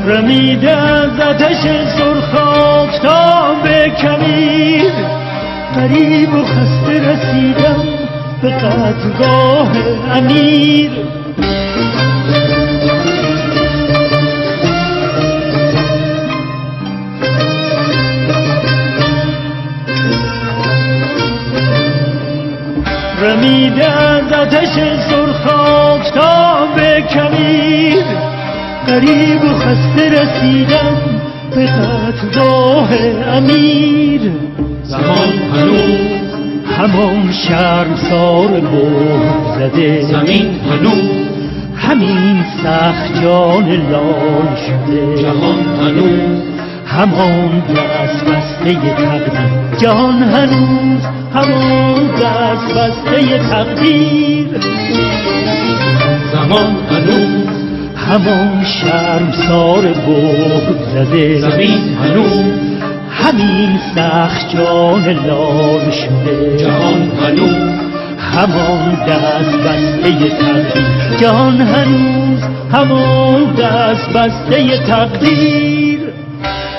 رمیده از آتش سرخ آفتاب کویر، غریب و خسته رسیدم به قدرگاه امیر. رمیده از آتش سرخ آفتاب کویر، غریب و خسته رسیدم به قدرگاه امیر. زمان هنوز همان شرمسار بهت زده، زمین هنوز همین سخت جان لال شده. جهان هنوز همان دست بسته تقدیر، جهان هنوز همان دست بسته تقدیر. زمان هنوز همان شرمسار بهت زده، زمین هنوز همین سخت جان لال شده. جهان هنوز همان دست بسته تقدیر، جهان هنوز همان دست بسته تقدیر.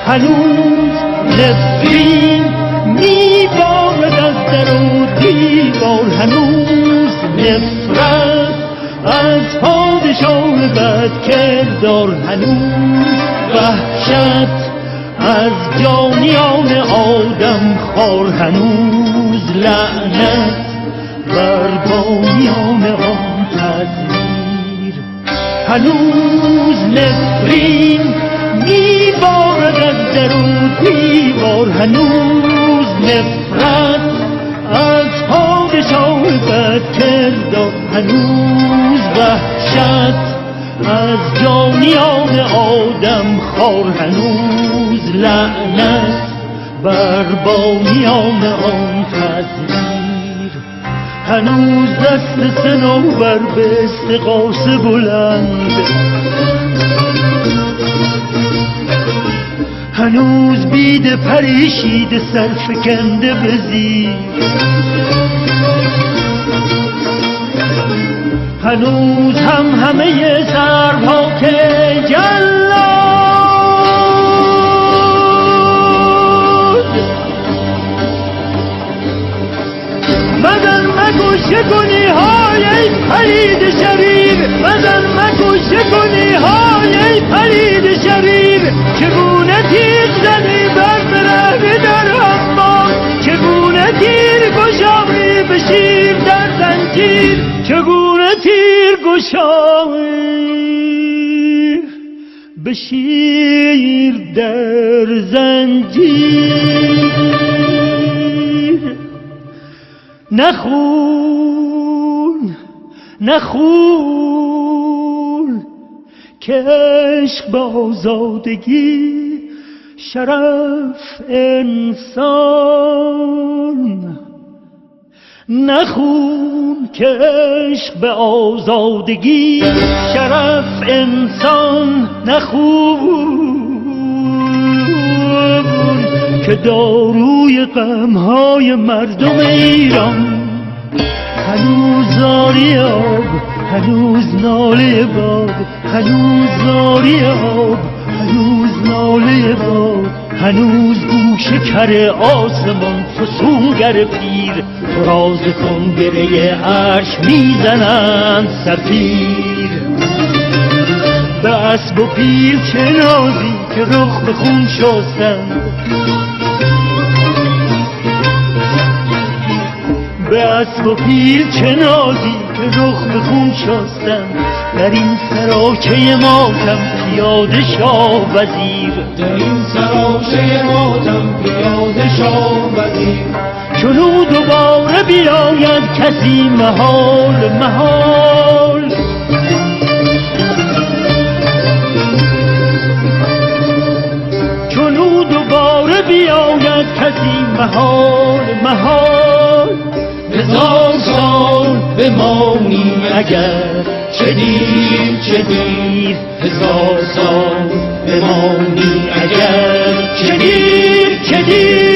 هنوز نفرین میبارد از در و دیوار، هنوز نفرت از پادشاه بد کردار، هنوز وحشت از جانیان آدم خار، هنوز لعنت بر بانیان آن تدبیر. هنوز نفرین میبارد از در و دیوار، هنوز نفرت از پادشاه بد کردار، هنوز وحشت از جانیان آدم خار، هنوز لعنت بر بانیان آن تدبیر. هنوز دست صنوبر به استغاثه بلند، هنوز بید پریشیده سرفکنده به زیر. هنوز همه سرها که جلاد مدن مکوش کنی های پرید شریر، مدن مکوش کنی های پرید شریر. چگونه تیغ زنی بر برهنه در حمام، چگونه تیر گشایی به شیر در زنجیر، چگونه تیر گشایی به شیر در زنجیر. نخون نخون که عشق به آزادگی شرف انسان، نخون که عشق به آزادگی شرف انسان، نخون که داروی غمهای مردم ایران. هنوز زاری آب، هنوز ناله باد، هنوز زاری آب، هنوز ناله باد، هنوز گوش کر آسمان فسونگر پیر فراز کن گره عرش میزنند صفیر. به اسب و پیل چه نازی که رخ به خون شستند، به اسب و پیل چه نازی که رخ به خون شستند. در این سراچه ماتم پیاده شاه وزیر، در این سراچه ماتم پیاده شاه وزیر. چنو دوباره بیاید کسی محال محال، چنو دوباره بیاید کسی محال محال. 1000 سال بمانی اگر چه دیر چه دیر، 1000 سال بمانی اگر چه دیر چه دیر.